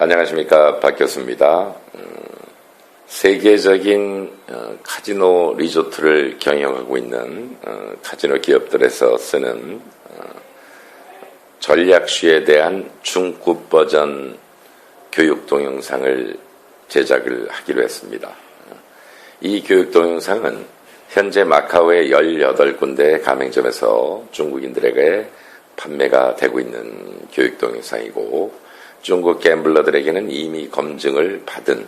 안녕하십니까, 박 교수입니다. 세계적인 카지노 리조트를 경영하고 있는 카지노 기업들에서 쓰는 전략슈에 대한 중급 버전 교육 동영상을 제작을 하기로 했습니다. 이 교육 동영상은 현재 마카오의 18군데 가맹점에서 중국인들에게 판매가 되고 있는 교육 동영상이고, 중국 갬블러들에게는 이미 검증을 받은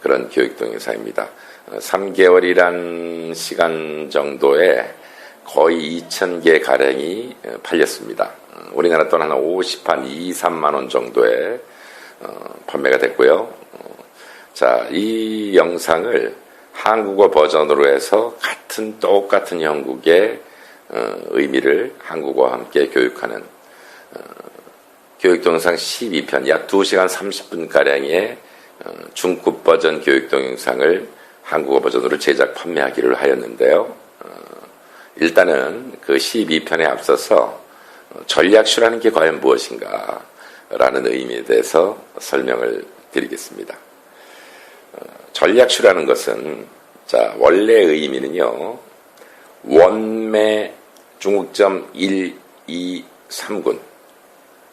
그런 교육 동영상입니다. 3개월이란 시간 정도에 거의 2,000개 가량이 팔렸습니다. 우리나라 돈 한 50한 2, 3만 원 정도에 판매가 됐고요. 자, 이 영상을 한국어 버전으로 해서 똑같은 형국의 의미를 한국어와 함께 교육하는 교육 동영상 12편, 약 2시간 30분가량의 중급 버전 교육 동영상을 한국어 버전으로 제작 판매하기를 하였는데요. 일단은 그 12편에 앞서서 전략슈라는 게 과연 무엇인가 라는 의미에 대해서 설명을 드리겠습니다. 전략슈라는 것은, 자, 원래 의미는요, 원매 중국점 1, 2, 3군,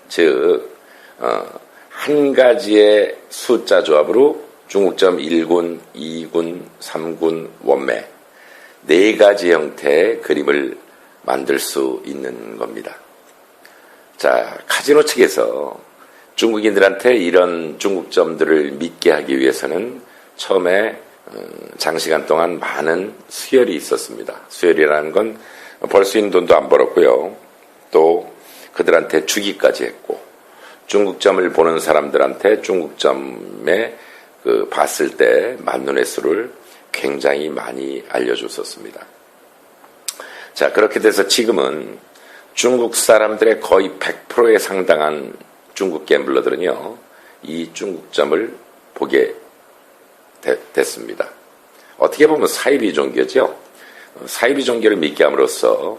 즉 한 가지의 숫자 조합으로 중국점 1군, 2군, 3군, 원매 4가지 형태의 그림을 만들 수 있는 겁니다. 자, 카지노 측에서 중국인들한테 이런 중국점들을 믿게 하기 위해서는 처음에 장시간 동안 많은 수혈이 있었습니다. 수혈이라는 건 벌 수 있는 돈도 안 벌었고요. 또 그들한테 주기까지 했고, 중국점을 보는 사람들한테 중국점에 봤을 때 만눈의 수를 굉장히 많이 알려줬었습니다. 자, 그렇게 돼서 지금은 중국 사람들의 거의 100%에 상당한 중국 갬블러들은요, 이 중국점을 보게 됐습니다. 어떻게 보면 사이비 종교죠. 사이비 종교를 믿게 함으로써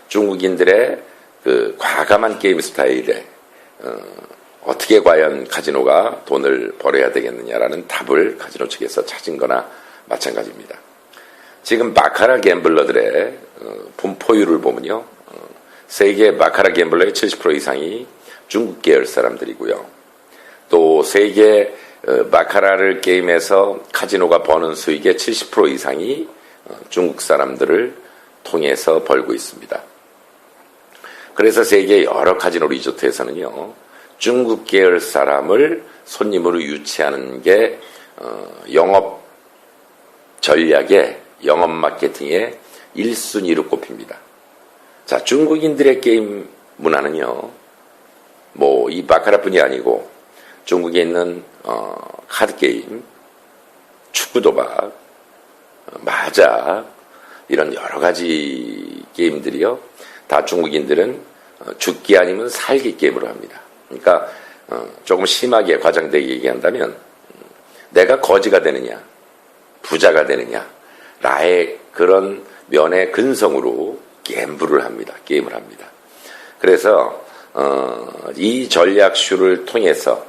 중국인들의 그 과감한 게임 스타일에 어떻게 과연 카지노가 돈을 벌어야 되겠느냐라는 답을 카지노 측에서 찾은 거나 마찬가지입니다. 지금 마카라 갬블러들의 분포율을 보면요, 세계 마카라 갬블러의 70% 이상이 중국 계열 사람들이고요. 또 세계 마카라를 게임해서 카지노가 버는 수익의 70% 이상이 중국 사람들을 통해서 벌고 있습니다. 그래서 세계 여러 카지노 리조트에서는요, 중국 계열 사람을 손님으로 유치하는 게 영업 전략의 영업 마케팅의 1순위로 꼽힙니다. 자, 중국인들의 게임 문화는요, 뭐 이 바카라뿐이 아니고 중국에 있는 카드 게임, 축구 도박, 마자, 이런 여러 가지 게임들이요, 다 중국인들은 죽기 아니면 살기 게임으로 합니다. 그러니까 조금 심하게 과장되게 얘기한다면, 내가 거지가 되느냐, 부자가 되느냐, 라의 그런 면의 근성으로 게임을 합니다. 그래서 이 전략슈를 통해서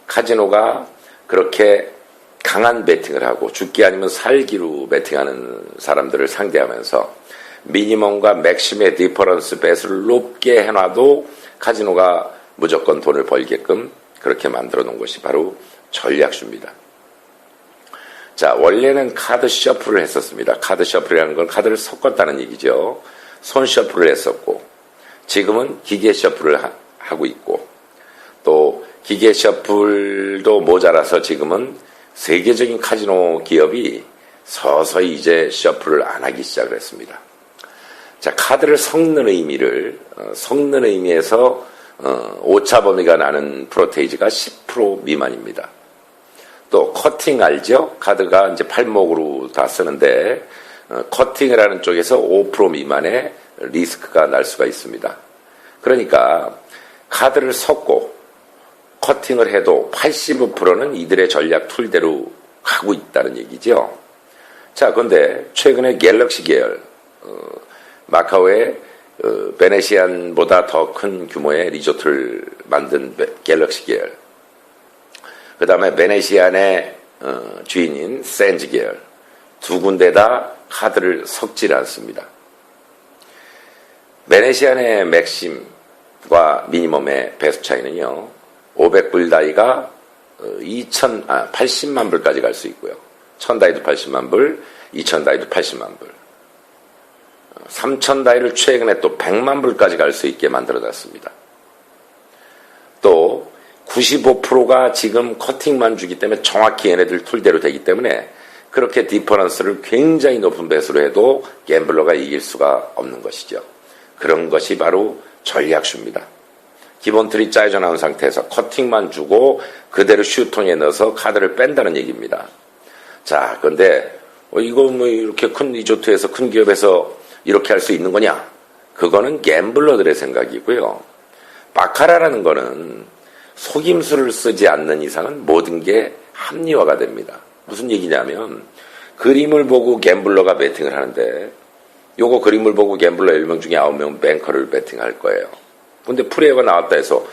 카지노가 그렇게 강한 베팅을 하고 죽기 아니면 살기로 베팅하는 사람들을 상대하면서 미니멈과 맥심의 디퍼런스 배수를 높게 해놔도 카지노가 무조건 돈을 벌게끔 그렇게 만들어 놓은 것이 바로 전략슈입니다. 자, 원래는 카드 셔플을 했었습니다. 카드 셔플이라는 건 카드를 섞었다는 얘기죠. 손 셔플을 했었고, 지금은 기계 셔플을 하고 있고, 또 기계 셔플도 모자라서 지금은 세계적인 카지노 기업이 서서히 이제 셔플을 안 하기 시작을 했습니다. 자, 카드를 섞는 의미에서 오차 범위가 나는 프로테이지가 10% 미만입니다. 또 커팅 알죠? 카드가 이제 팔목으로 다 쓰는데 커팅을 하는 쪽에서 5% 미만의 리스크가 날 수가 있습니다. 그러니까 카드를 섞고 커팅을 해도 85%는 이들의 전략 툴대로 가고 있다는 얘기죠. 자, 그런데 최근에 갤럭시 계열, 마카오의 베네시안보다 더 큰 규모의 리조트를 만든 갤럭시 계열, 그 다음에 베네시안의 주인인 센즈 계열 두 군데다 카드를 섞질 않습니다. 베네시안의 맥심과 미니멈의 배수 차이는요, 500불 다이가 80만 불까지 갈 수 있고요. 1000다이도 80만 불, 2000다이도 80만 불. 3000다이를 최근에 또 100만 불까지 갈 수 있게 만들어놨습니다. 또 95%가 지금 커팅만 주기 때문에 정확히 얘네들 툴대로 되기 때문에 그렇게 디퍼런스를 굉장히 높은 배수로 해도 갬블러가 이길 수가 없는 것이죠. 그런 것이 바로 전략수입니다. 기본 틀이 짜여져 나온 상태에서 커팅만 주고 그대로 슈통에 넣어서 카드를 뺀다는 얘기입니다. 자, 그런데 이거 뭐 이렇게 큰 리조트에서 큰 기업에서 이렇게 할 수 있는 거냐? 그거는 갬블러들의 생각이고요. 바카라라는 거는 속임수를 쓰지 않는 이상은 모든 게 합리화가 됩니다. 무슨 얘기냐면 그림을 보고 갬블러가 배팅을 하는데 요거 그림을 보고 갬블러 10명 중에 9명 뱅커를 배팅할 거예요. 근데 프레어가 나왔다 해서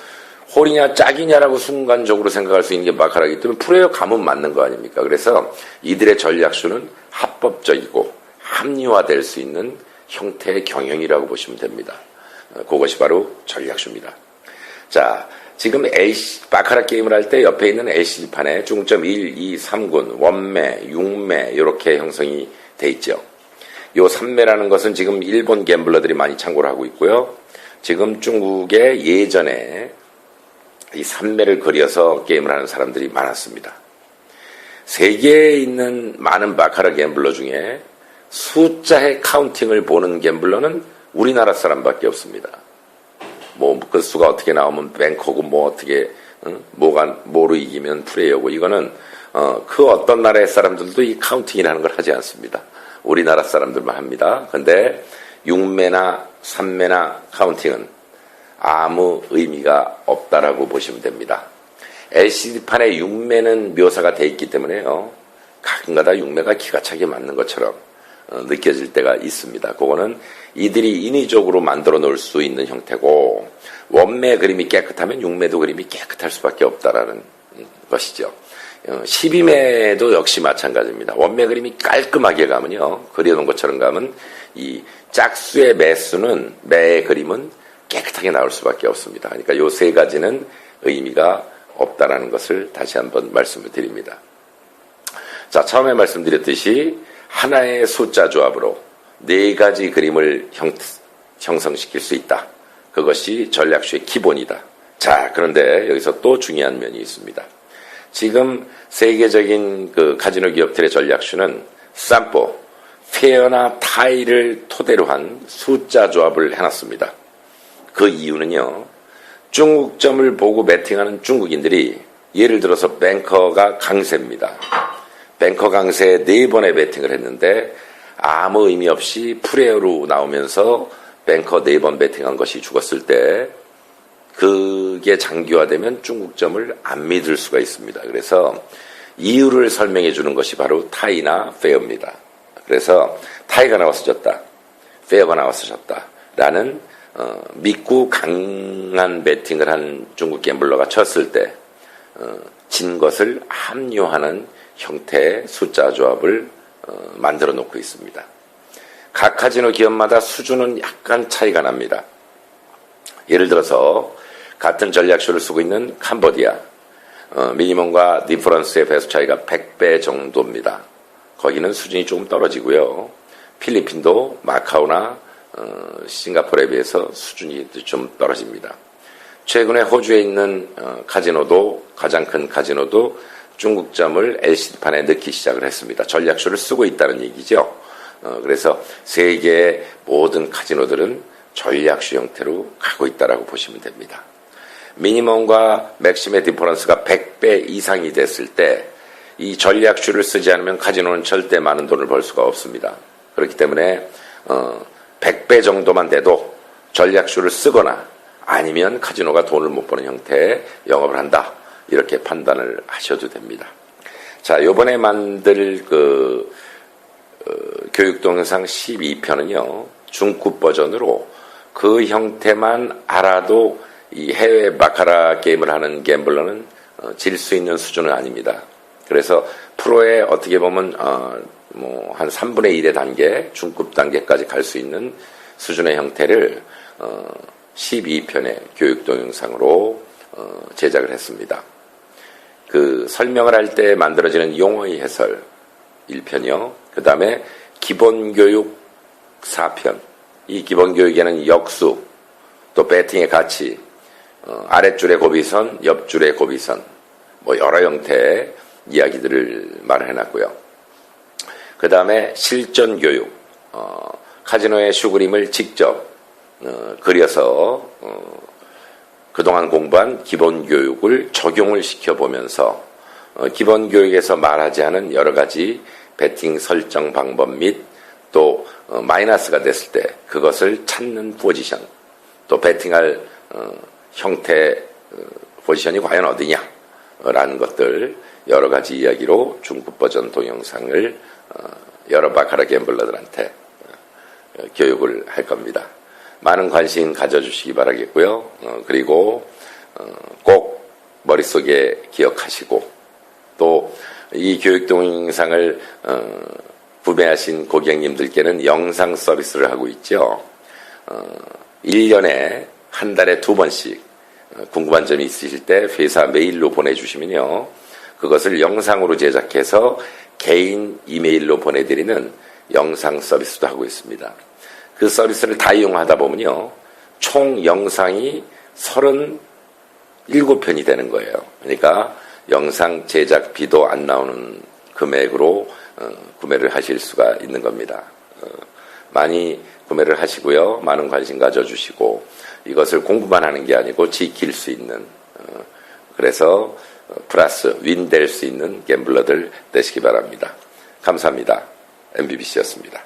홀이냐 짝이냐라고 순간적으로 생각할 수 있는 게 바카라이기 때문에 프레어 가면 맞는 거 아닙니까? 그래서 이들의 전략수는 합법적이고 합리화될 수 있는 형태의 경영이라고 보시면 됩니다. 그것이 바로 전략수입니다. 자, 지금 바카라 게임을 할 때 옆에 있는 LCD판에 중점 1, 2, 3군, 원매, 6매 이렇게 형성이 돼 있죠. 요 3매라는 것은 지금 일본 갬블러들이 많이 참고를 하고 있고요. 지금 중국에 예전에 이 3매를 그려서 게임을 하는 사람들이 많았습니다. 세계에 있는 많은 바카라 갬블러 중에 숫자의 카운팅을 보는 갬블러는 우리나라 사람밖에 없습니다. 뭐 그 수가 어떻게 나오면 뱅커고 뭐 어떻게 뭐로 이기면 프레이어고 이거는 그 어떤 나라의 사람들도 이 카운팅이라는 걸 하지 않습니다. 우리나라 사람들만 합니다. 근데 6매나 3매나 카운팅은 아무 의미가 없다라고 보시면 됩니다. LCD판에 6매는 묘사가 돼 있기 때문에요. 가끔가다 6매가 기가 차게 맞는 것처럼 느껴질 때가 있습니다. 그거는 이들이 인위적으로 만들어 놓을 수 있는 형태고 원매 그림이 깨끗하면 6매도 그림이 깨끗할 수밖에 없다라는 것이죠. 12매도 역시 마찬가지입니다. 원매 그림이 깔끔하게 가면요. 그려놓은 것처럼 가면 이 짝수의 매의 그림은 깨끗하게 나올 수밖에 없습니다. 그러니까 요 세 가지는 의미가 없다라는 것을 다시 한번 말씀을 드립니다. 자, 처음에 말씀드렸듯이 하나의 숫자 조합으로 네 가지 그림을 형성시킬 수 있다. 그것이 전략수의 기본이다. 자, 그런데 여기서 또 중요한 면이 있습니다. 지금 세계적인 그 카지노 기업들의 전략수는 삼포, 페어나 타이를 토대로 한 숫자 조합을 해놨습니다. 그 이유는요, 중국점을 보고 배팅하는 중국인들이 예를 들어서 뱅커가 강세입니다. 뱅커 강세에 4번의 배팅을 했는데 아무 의미 없이 프레어로 나오면서 뱅커 4번 배팅한 것이 죽었을 때 그게 장기화되면 중국점을 안 믿을 수가 있습니다. 그래서 이유를 설명해 주는 것이 바로 타이나 페어입니다. 그래서 타이가 나와서 졌다, 페어가 나와서 졌다 라는 믿고 강한 배팅을 한 중국 갬블러가 쳤을 때 진 것을 합류하는 형태의 숫자 조합을 만들어 놓고 있습니다. 각 카지노 기업마다 수준은 약간 차이가 납니다. 예를 들어서 같은 전략수를 쓰고 있는 캄보디아, 미니멈과 디퍼런스의 배수 차이가 100배 정도입니다. 거기는 수준이 조금 떨어지고요. 필리핀도 마카오나 싱가포르에 비해서 수준이 좀 떨어집니다. 최근에 호주에 있는 카지노도, 가장 큰 카지노도 중국점을 LCD판에 넣기 시작을 했습니다. 전략수를 쓰고 있다는 얘기죠. 그래서 세계의 모든 카지노들은 전략수 형태로 가고 있다라고 보시면 됩니다. 미니멈과 맥심의 디퍼런스가 100배 이상이 됐을 때 이 전략수를 쓰지 않으면 카지노는 절대 많은 돈을 벌 수가 없습니다. 그렇기 때문에 100배 정도만 돼도 전략수를 쓰거나 아니면 카지노가 돈을 못 버는 형태의 영업을 한다. 이렇게 판단을 하셔도 됩니다. 자, 요번에 만들 교육 동영상 12편은요, 중급 버전으로 그 형태만 알아도 이 해외 바카라 게임을 하는 갬블러는 질 수 있는 수준은 아닙니다. 그래서 프로에 어떻게 보면 한 3분의 1의 단계, 중급 단계까지 갈 수 있는 수준의 형태를 12편의 교육 동영상으로 제작을 했습니다. 그 설명을 할 때 만들어지는 용어의 해설 1편이요. 그 다음에 기본교육 4편. 이 기본교육에는 역수, 또 배팅의 가치, 아랫줄의 고비선, 옆줄의 고비선, 여러 형태의 이야기들을 말해놨고요. 그 다음에 실전교육, 카지노의 슈그림을 직접 그려서 그동안 공부한 기본교육을 적용을 시켜보면서 기본교육에서 말하지 않은 여러 가지 배팅 설정 방법 및 또 마이너스가 됐을 때 그것을 찾는 포지션, 또 배팅할 형태 포지션이 과연 어디냐라는 것들 여러 가지 이야기로 중급 버전 동영상을 여러 바카라 갬블러들한테 교육을 할 겁니다. 많은 관심 가져주시기 바라겠고요. 그리고 꼭 머릿속에 기억하시고 또 이 교육 동영상을 구매하신 고객님들께는 영상 서비스를 하고 있죠. 1년에 한 달에 2번씩 궁금한 점이 있으실 때 회사 메일로 보내주시면요. 그것을 영상으로 제작해서 개인 이메일로 보내드리는 영상 서비스도 하고 있습니다. 그 서비스를 다 이용하다 보면요. 총 영상이 37편이 되는 거예요. 그러니까 영상 제작비도 안 나오는 금액으로 구매를 하실 수가 있는 겁니다. 많이 구매를 하시고요. 많은 관심 가져주시고 이것을 공부만 하는 게 아니고 지킬 수 있는 그래서 플러스 윈 될 수 있는 갬블러들 되시기 바랍니다. 감사합니다. MBBC였습니다.